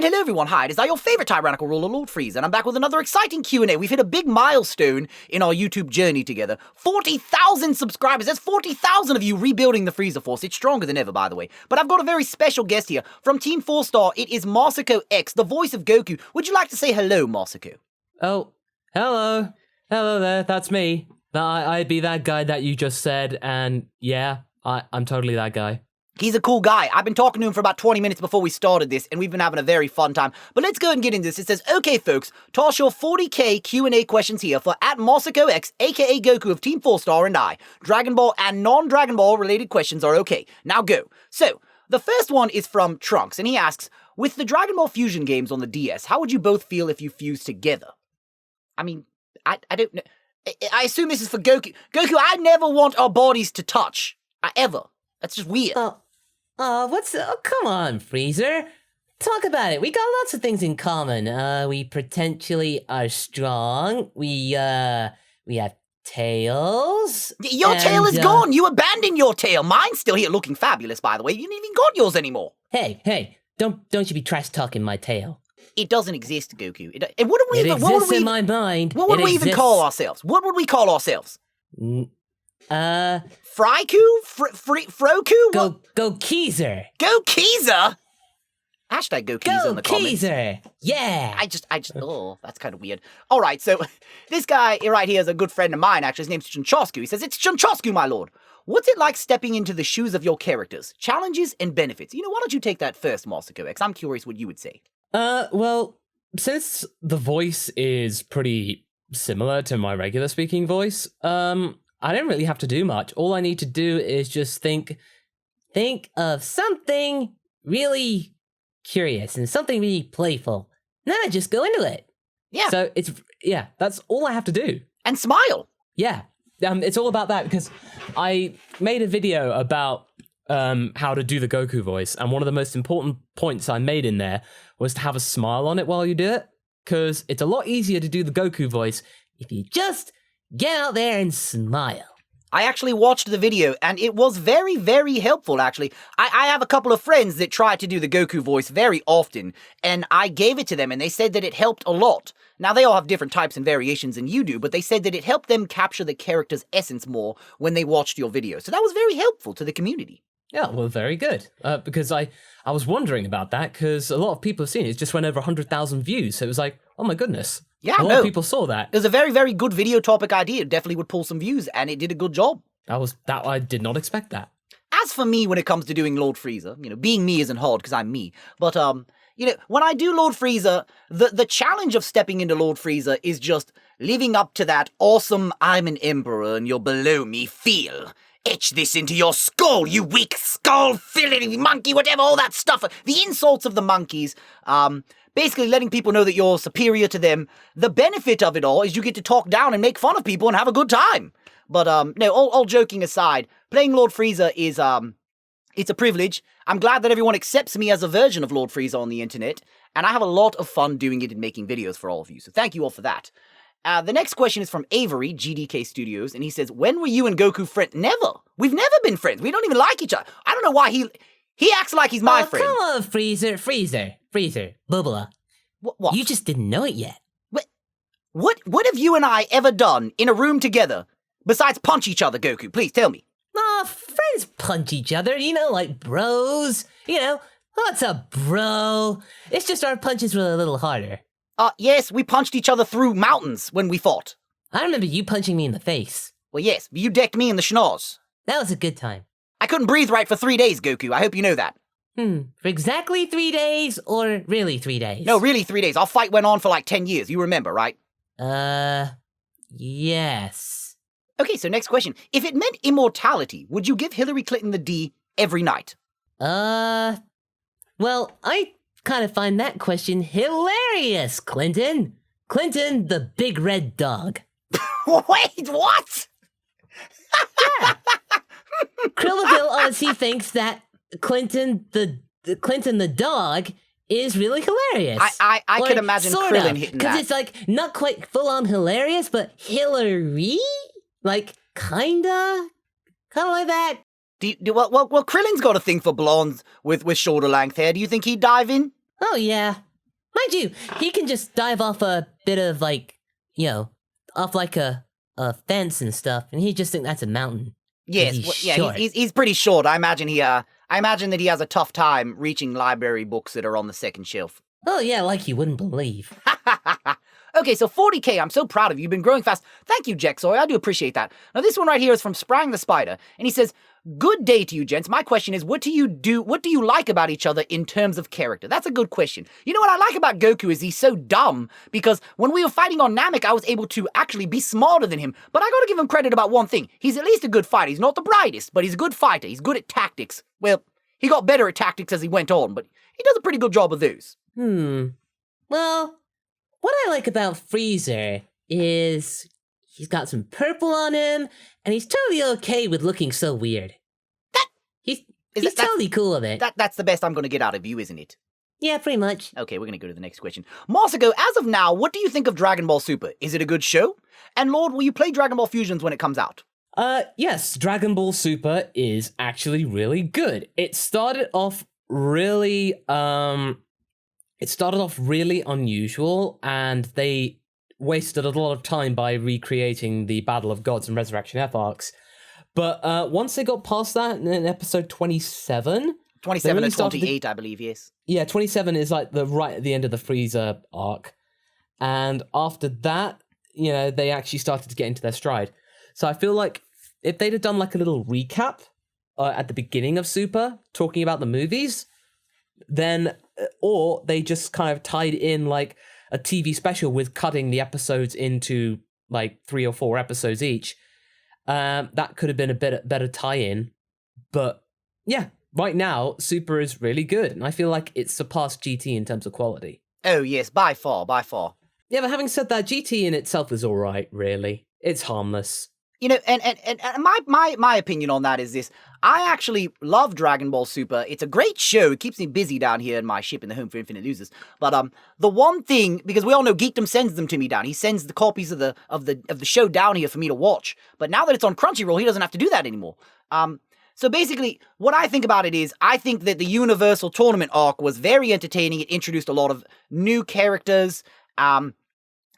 And hello everyone, hi, it is I, your favourite tyrannical ruler, Lord Frieza, and I'm back with another exciting Q&A. We've hit a big milestone in our YouTube journey together. 40,000 subscribers, that's 40,000 of you rebuilding the Frieza Force. It's stronger than ever, by the way. But I've got a very special guest here. From Team 4-Star, it is MasakoX, the voice of Goku. Would you like to say hello, Masako? Oh, hello. Hello there, that's me. I'd be that guy that you just said, and yeah, I'm totally that guy. He's a cool guy. I've been talking to him for about 20 minutes before we started this, and we've been having a very fun time. But let's go ahead and get into this. It says, okay, folks, toss your 40K QNA questions here for @MasakoX, aka Goku of Team 4-Star and I. Dragon Ball and non-Dragon Ball related questions are okay. Now go. So, the first one is from Trunks, and he asks, with the Dragon Ball Fusion games on the DS, how would you both feel if you fused together? I mean, I don't know. I assume this is for Goku. Goku, I never want our bodies to touch. Ever. That's just weird. Come on, Freezer. Talk about it. We got lots of things in common. We potentially are strong. We have tails. Your tail is gone. You abandoned your tail. Mine's still here looking fabulous, by the way. You haven't even got yours anymore. Hey, don't you be trash talking my tail. It doesn't exist, Goku. And what would we It even? exists in my mind. What would we even call ourselves? What would we call ourselves? Fryku? Froku? Go-Keezer. Go-Keezer? Hashtag Go-Keezer in the comments. Go-Keezer. Yeah. Oh, that's kind of weird. All right, so this guy right here is a good friend of mine, actually. His name's Chunchosku. He says, it's Chunchosku, my lord. What's it like stepping into the shoes of your characters? Challenges and benefits. Why don't you take that first, MasakoX? I'm curious what you would say. Well, since the voice is pretty similar to my regular speaking voice, I don't really have to do much. All I need to do is just think of something really curious and something really playful. Then I just go into it. Yeah. So that's all I have to do. And smile. Yeah. It's all about that because I made a video about how to do the Goku voice, and one of the most important points I made in there was to have a smile on it while you do it, because it's a lot easier to do the Goku voice if you just get out there and smile. I actually watched the video, and it was very, very helpful, actually. I have a couple of friends that try to do the Goku voice very often, and I gave it to them, and they said that it helped a lot. Now, they all have different types and variations than you do, but they said that it helped them capture the character's essence more when they watched your video. So that was very helpful to the community. Yeah, well, very good. Because I was wondering about that, because a lot of people have seen it. It just went over 100,000 views, so it was like, oh my goodness. Yeah, a lot of people saw that. It was a very, very good video topic idea. It definitely would pull some views, and it did a good job. I did not expect that. As for me, when it comes to doing Lord Frieza, being me isn't hard because I'm me. But when I do Lord Frieza, the challenge of stepping into Lord Frieza is just living up to that awesome "I'm an emperor and you're below me" feel. Etch this into your skull, you weak skull-filling monkey, whatever, all that stuff. The insults of the monkeys. Basically letting people know that you're superior to them. The benefit of it all is you get to talk down and make fun of people and have a good time. But, no, all joking aside, playing Lord Frieza is, it's a privilege. I'm glad that everyone accepts me as a version of Lord Frieza on the internet, and I have a lot of fun doing it and making videos for all of you, so thank you all for that. The next question is from Avery, GDK Studios, and he says, when were you and Goku friends? Never. We've never been friends. We don't even like each other. I don't know why he acts like he's my friend. Come on, Freezer, Bubba. What? You just didn't know it yet. What have you and I ever done in a room together besides punch each other, Goku? Please tell me. Friends punch each other, like bros. What's a bro? It's just our punches were a little harder. Yes, we punched each other through mountains when we fought. I remember you punching me in the face. Well, yes, you decked me in the schnoz. That was a good time. I couldn't breathe right for 3 days, Goku. I hope you know that. For exactly 3 days, or really 3 days? No, really 3 days. Our fight went on for like 10 years. You remember, right? Yes. Okay, so next question. If it meant immortality, would you give Hillary Clinton the D every night? Well, I kind of find that question hilarious, Clinton. Clinton, the big red dog. Wait, what? Yeah. Krillville honestly thinks that Clinton the dog is really hilarious. I could imagine Krillin hitting that. Because it's like not quite full on hilarious, but Hillary? Like kinda like that. Well, Krillin's got a thing for blondes with shoulder length hair. Do you think he'd dive in? Oh yeah, Mind you, he can just dive off a bit of like, off like a fence and stuff, and he just think that's a mountain. Yes, he's pretty short. I imagine that he has a tough time reaching library books that are on the second shelf. Oh yeah, like you wouldn't believe. Okay, so 40K, I'm so proud of you. You've been growing fast. Thank you, Jexoy. I do appreciate that. Now, this one right here is from Sprang the Spider, and he says, "Good day to you, gents. My question is, what do you like about each other in terms of character?" That's a good question. You know what I like about Goku is he's so dumb, because when we were fighting on Namek, I was able to actually be smarter than him. But I gotta give him credit about one thing. He's at least a good fighter. He's not the brightest, but he's a good fighter. He's good at tactics. Well, he got better at tactics as he went on, but he does a pretty good job of those. Well, what I like about Freezer is he's got some purple on him, and he's totally okay with looking so weird. He's totally cool with it. That's the best I'm going to get out of you, isn't it? Yeah, pretty much. Okay, we're going to go to the next question. Masako, as of now, what do you think of Dragon Ball Super? Is it a good show? And Lord, will you play Dragon Ball Fusions when it comes out? Yes, Dragon Ball Super is actually really good. It started off really unusual, and they wasted a lot of time by recreating the Battle of Gods and Resurrection F arcs. But once they got past that, in episode 27... 27 and 28, I believe, yes. Yeah, 27 is like right at the end of the Frieza arc. And after that, they actually started to get into their stride. So I feel like if they'd have done like a little recap at the beginning of Super, talking about the movies, then, or they just kind of tied in like a TV special with cutting the episodes into like 3 or 4 episodes each, that could have been a bit better tie-in. But yeah, right now, Super is really good, and I feel like it's surpassed GT in terms of quality. Oh yes, by far. Yeah, but having said that, GT in itself is alright, really. It's harmless. And my opinion on that is this. I actually love Dragon Ball Super. It's a great show. It keeps me busy down here in my ship in the Home for Infinite Losers. But the one thing, because we all know Geekdom sends them to me down. He sends the copies of the show down here for me to watch. But now that it's on Crunchyroll, he doesn't have to do that anymore. So basically, what I think about it is, I think that the Universal Tournament arc was very entertaining. It introduced a lot of new characters.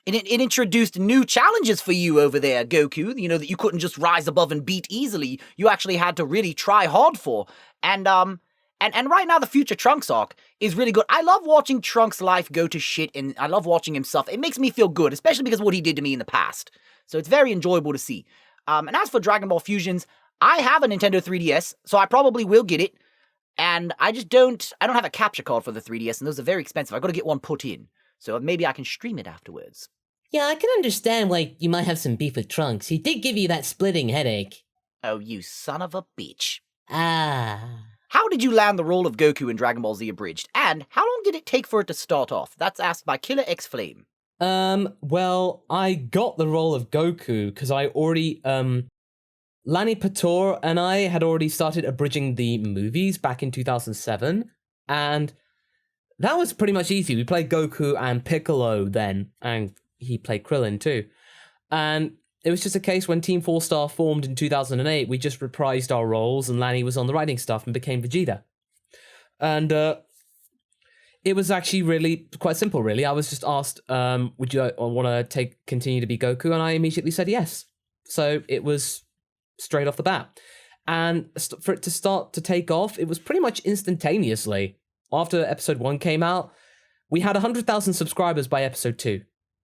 It introduced new challenges for you over there, Goku, that you couldn't just rise above and beat easily. You actually had to really try hard for. And right now, the Future Trunks arc is really good. I love watching Trunks' life go to shit, and I love watching him suffer. It makes me feel good, especially because of what he did to me in the past. So it's very enjoyable to see. And as for Dragon Ball Fusions, I have a Nintendo 3DS, so I probably will get it. And I don't have a capture card for the 3DS, and those are very expensive. I got to get one put in. So maybe I can stream it afterwards. Yeah, I can understand why you might have some beef with Trunks. He did give you that splitting headache. Oh, you son of a bitch. Ah. How did you land the role of Goku in Dragon Ball Z Abridged? And how long did it take for it to start off? That's asked by Killer X Flame. Well, I got the role of Goku because I already, Lani Pator and I had already started abridging the movies back in 2007, and that was pretty much easy. We played Goku and Piccolo then, and he played Krillin too. And it was just a case when Team 4-Star formed in 2008, we just reprised our roles, and Lani was on the writing staff and became Vegeta. And it was actually really quite simple, really. I was just asked, would you want to continue to be Goku? And I immediately said yes. So it was straight off the bat. And for it to start to take off, it was pretty much instantaneously. After episode 1 came out, we had 100,000 subscribers by episode 2.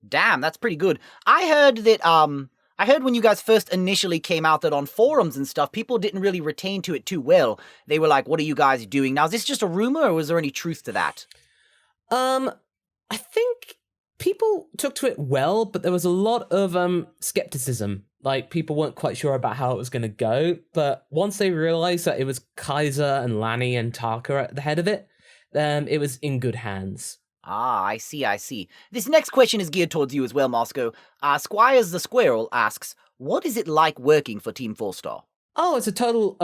Damn, that's pretty good. I heard when you guys first initially came out that on forums and stuff, people didn't really retain to it too well. They were like, what are you guys doing? Now, is this just a rumor, or was there any truth to that? I think people took to it well, but there was a lot of skepticism. Like, people weren't quite sure about how it was going to go, but once they realized that it was Kaiser and Lani and Taka at the head of it, it was in good hands. Ah, I see. This next question is geared towards you as well, Moscow. Squires the Squirrel asks, what is it like working for Team 4-Star? Oh, it's a total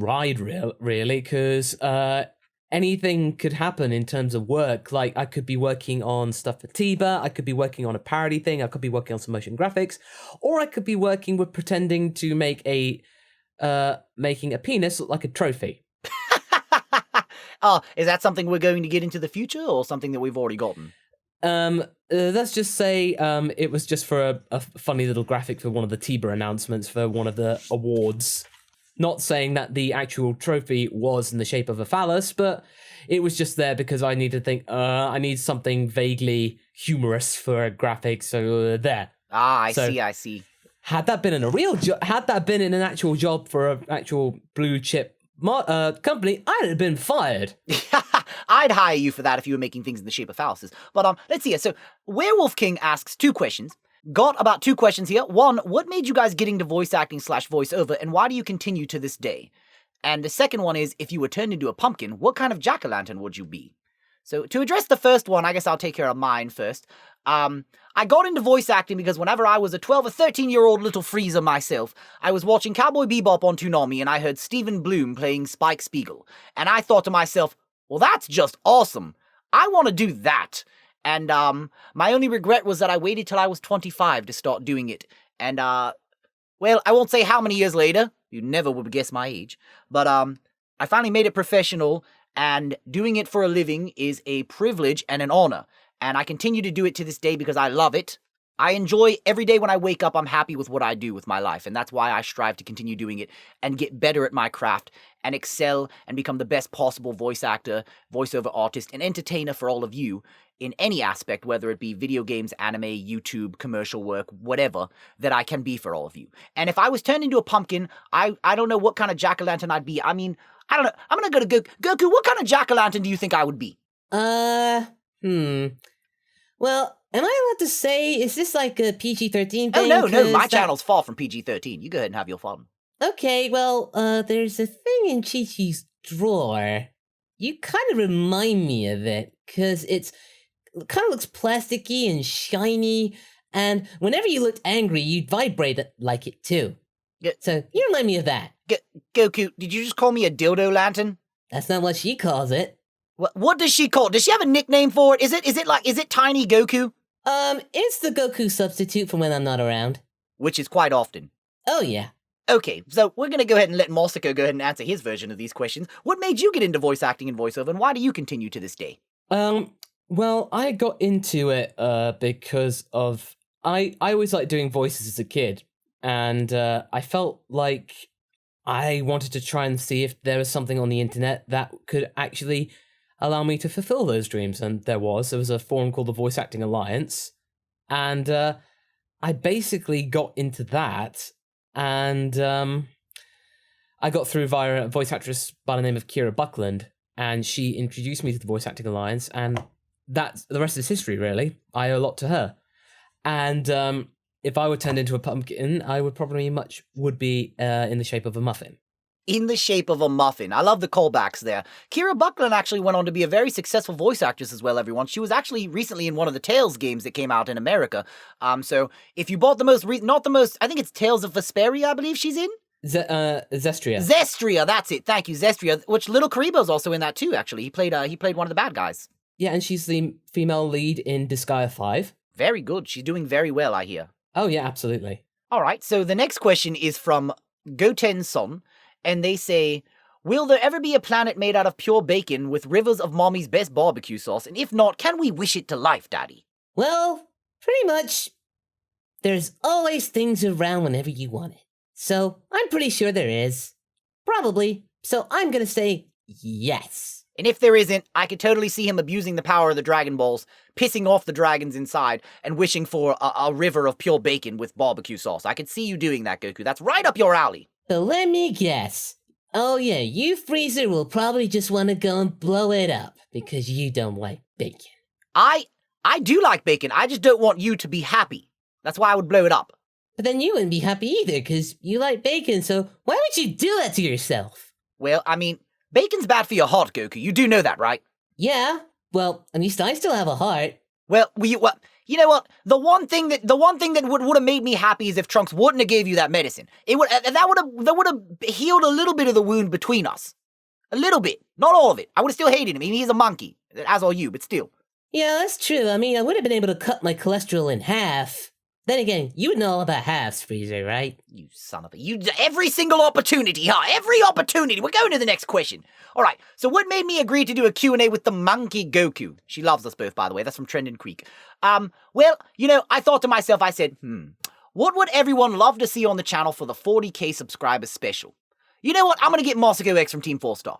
ride, really, because anything could happen in terms of work. Like, I could be working on stuff for Tiba, I could be working on a parody thing, I could be working on some motion graphics, or I could be working with pretending to make making a penis look like a trophy. Is that something we're going to get into the future, or something that we've already gotten? Let's just say it was just for a funny little graphic for one of the TBA announcements for one of the awards. Not saying that the actual trophy was in the shape of a phallus, but it was just there because I need to think, I need something vaguely humorous for a graphic, so there. Ah, I So- see. Had that been in a real job, had that been in an actual job for an actual blue chip company, I'd have been fired. I'd hire you for that if you were making things in the shape of phalluses. But let's see here. So Werewolf King asks 2 questions. Got about 2 questions here. 1, what made you guys get into voice acting / voiceover, and why do you continue to this day? And the second one is, if you were turned into a pumpkin, what kind of jack-o'-lantern would you be? So to address the first one, I guess I'll take care of mine first. I got into voice acting because whenever I was a 12 or 13-year-old little Frieza myself, I was watching Cowboy Bebop on Toonami and I heard Stephen Bloom playing Spike Spiegel. And I thought to myself, well, that's just awesome. I want to do that. And my only regret was that I waited till I was 25 to start doing it. And, well, I won't say how many years later. You never would guess my age. But I finally made it professional, and doing it for a living is a privilege and an honor. And I continue to do it to this day because I love it. I enjoy every day when I wake up, I'm happy with what I do with my life. And that's why I strive to continue doing it and get better at my craft and excel and become the best possible voice actor, voiceover artist, and entertainer for all of you in any aspect, whether it be video games, anime, YouTube, commercial work, whatever, that I can be for all of you. And if I was turned into a pumpkin, I don't know what kind of jack-o'-lantern I'd be. I mean, I don't know. I'm gonna go to Goku, what kind of jack-o'-lantern do you think I would be? Well, am I allowed to say, is this like a PG-13 thing? Oh, no, 'Cause my that- channel's far from PG-13. You go ahead and have your fun. Okay, well, there's a thing in Chi-Chi's drawer. You kind of remind me of it, because it kind of looks plasticky and shiny, and whenever you looked angry, you'd vibrate like it too. Yeah. So, you remind me of that. Goku, did you just call me a dildo lantern? That's not what she calls it. What does she call it? Does she have a nickname for it? Is it Tiny Goku? It's the Goku substitute for when I'm not around. Which is quite often. Oh, yeah. Okay, so we're gonna go ahead and let Masako go ahead and answer his version of these questions. What made you get into voice acting and voiceover, and why do you continue to this day? Well, I got into it because of I always liked doing voices as a kid, and I felt like I wanted to try and see if there was something on the internet that could actually allow me to fulfill those dreams, and there was a forum called the Voice Acting Alliance, and I basically got into that, and I got through via a voice actress by the name of Kira Buckland, and she introduced me to the Voice Acting Alliance, and that's the rest is history, really. I owe a lot to her. And if I were turned into a pumpkin, I would probably would be in the shape of a muffin. In the shape of a muffin. I love the callbacks there. Kira Buckland actually went on to be a very successful voice actress as well, everyone. She was actually recently in one of the Tales games that came out in America. So if you bought the most, I think it's Tales of Vesperia, I believe she's in? Zestria. Zestria, that's it. Thank you, Zestria. Which Little Karibo's also in that too, actually. He played one of the bad guys. Yeah, and she's the female lead in Disgaea 5. Very good. She's doing very well, I hear. Oh, yeah, absolutely. All right, so the next question is from Goten Son, and they say, will there ever be a planet made out of pure bacon with rivers of mommy's best barbecue sauce? And if not, can we wish it to life, Daddy? Well, pretty much. There's always things around whenever you want it. So, I'm pretty sure there is. Probably. So, I'm gonna say yes. And if there isn't, I could totally see him abusing the power of the Dragon Balls, pissing off the dragons inside, and wishing for a river of pure bacon with barbecue sauce. I could see you doing that, Goku. That's right up your alley. So let me guess. Oh yeah, you Freezer will probably just want to go and blow it up because you don't like bacon. I do like bacon. I just don't want you to be happy. That's why I would blow it up. But then you wouldn't be happy either because you like bacon, so why would you do that to yourself? Well, I mean, bacon's bad for your heart, Goku. You do know that, right? Yeah, well, at least I still have a heart. Well, you know what? The one thing that would have made me happy is if Trunks wouldn't have gave you that medicine. That would have healed a little bit of the wound between us. A little bit, not all of it. I would have still hated him. I mean, he's a monkey, as are you, but still. Yeah, that's true. I mean, I would have been able to cut my cholesterol in half. Then again, you know all about halves, Frieza, right? You son of a... Every single opportunity, huh? Every opportunity. We're going to the next question. All right, so what made me agree to do a Q&A with the monkey Goku? She loves us both, by the way. That's from Trending Creek. Well, I thought to myself, I said, what would everyone love to see on the channel for the 40K subscribers special? You know what? I'm going to get MasakoX from Team 4-Star.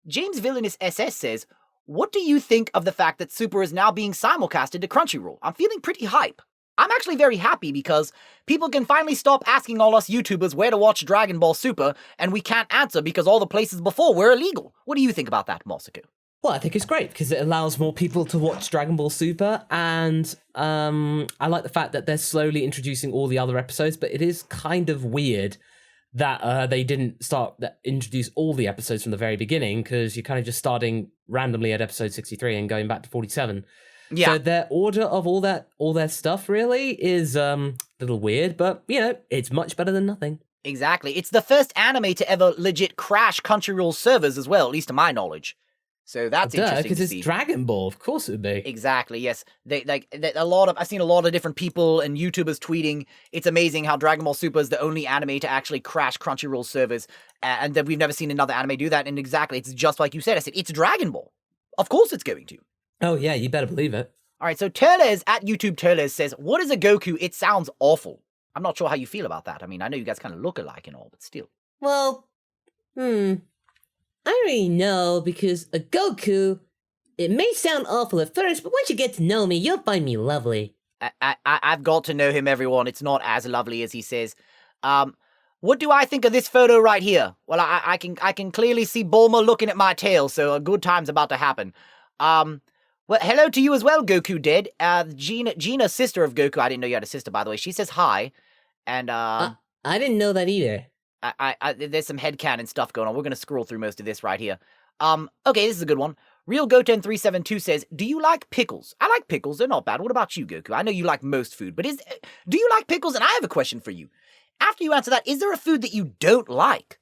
James Villainous SS says, what do you think of the fact that Super is now being simulcasted to Crunchyroll? I'm feeling pretty hype. I'm actually very happy because people can finally stop asking all us YouTubers where to watch Dragon Ball Super, and we can't answer because all the places before were illegal. What do you think about that, Masako? Well, I think it's great because it allows more people to watch Dragon Ball Super, and I like the fact that they're slowly introducing all the other episodes, but it is kind of weird that they didn't introduce all the episodes from the very beginning, because you're kind of just starting randomly at episode 63 and going back to 47. Yeah. So their order of all their stuff really is a little weird, but it's much better than nothing. Exactly. It's the first anime to ever legit crash Crunchyroll servers as well, at least to my knowledge. So that's interesting because to it's see. Dragon Ball, of course it would be. Exactly. Yes. I've seen a lot of different people and YouTubers tweeting. It's amazing how Dragon Ball Super is the only anime to actually crash Crunchyroll servers, and that we've never seen another anime do that. And exactly, it's just like you said. I said it's Dragon Ball. Of course, it's going to. Oh yeah, you better believe it. All right. So Turles at YouTube Turles says, "What is a Goku? It sounds awful." I'm not sure how you feel about that. I mean, I know you guys kind of look alike and all, but still. Well, I don't really know, because a Goku, it may sound awful at first, but once you get to know me, you'll find me lovely. I've got to know him, everyone. It's not as lovely as he says. What do I think of this photo right here? Well, I can clearly see Bulma looking at my tail, so a good time's about to happen. Well, hello to you as well, Goku Dead. Gina, sister of Goku. I didn't know you had a sister, by the way. She says hi, and I didn't know that either. There's some headcanon stuff going on. We're gonna scroll through most of this right here. Okay, this is a good one. Real Goten 372 says, "Do you like pickles?" I like pickles. They're not bad. What about you, Goku? I know you like most food, but do you like pickles? And I have a question for you. After you answer that, is there a food that you don't like?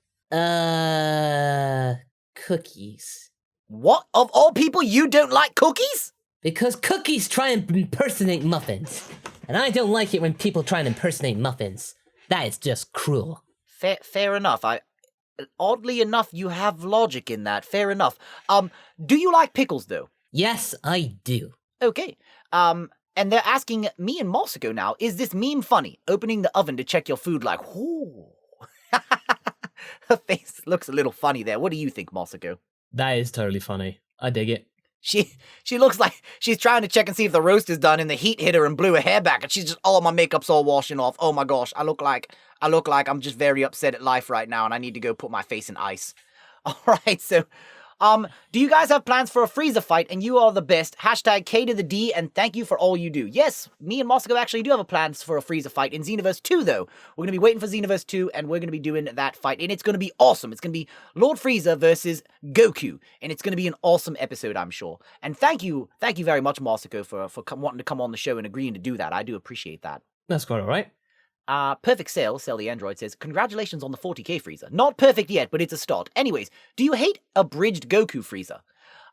Cookies. What? Of all people, you don't like cookies? Because cookies try and impersonate muffins. And I don't like it when people try and impersonate muffins. That is just cruel. Fair enough. Oddly enough, you have logic in that. Fair enough. Do you like pickles, though? Yes, I do. Okay. And they're asking me and Masako now, is this meme funny? Opening the oven to check your food like, whoo. Her face looks a little funny there. What do you think, Masako? That is totally funny. I dig it. She looks like she's trying to check and see if the roast is done, and the heat hit her and blew her hair back, and she's just, oh, my makeup's all washing off. Oh my gosh, I look like I'm just very upset at life right now, and I need to go put my face in ice. All right, so, do you guys have plans for a Frieza fight? And you are the best. Hashtag K to the D, and thank you for all you do. Yes, me and Masako actually do have plans for a Frieza fight in Xenoverse 2, though. We're going to be waiting for Xenoverse 2, and we're going to be doing that fight, and it's going to be awesome. It's going to be Lord Frieza versus Goku, and it's going to be an awesome episode, I'm sure. And thank you very much, Masako, for wanting to come on the show and agreeing to do that. I do appreciate that. That's quite all right. Perfect Sale the Android says, congratulations on the 40K Frieza. Not perfect yet, but it's a start. Anyways, do you hate abridged Goku Frieza?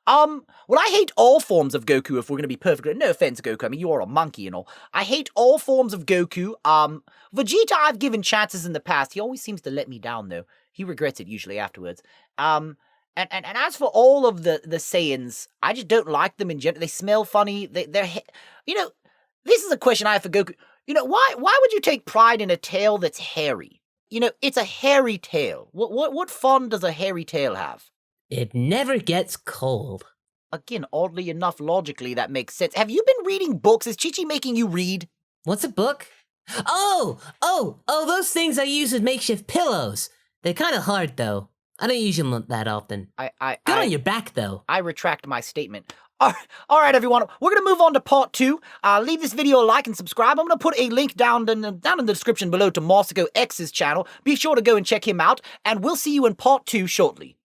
Well, I hate all forms of Goku, if we're gonna be perfect. No offense, Goku, I mean, you are a monkey and all. I hate all forms of Goku. Vegeta I've given chances in the past. He always seems to let me down, though. He regrets it usually afterwards. And as for all of the Saiyans, I just don't like them in general. They smell funny. They're this is a question I have for Goku. Why would you take pride in a tail that's hairy? It's a hairy tail. What fun does a hairy tail have? It never gets cold. Again, oddly enough, logically, that makes sense. Have you been reading books? Is Chi-Chi making you read? What's a book? Oh, those things I use as makeshift pillows. They're kind of hard, though. I don't use them that often. Good on your back, though. I retract my statement. All right, everyone. We're going to move on to part 2. Leave this video a like and subscribe. I'm going to put a link down in the description below to MasakoX's channel. Be sure to go and check him out, and we'll see you in part 2 shortly.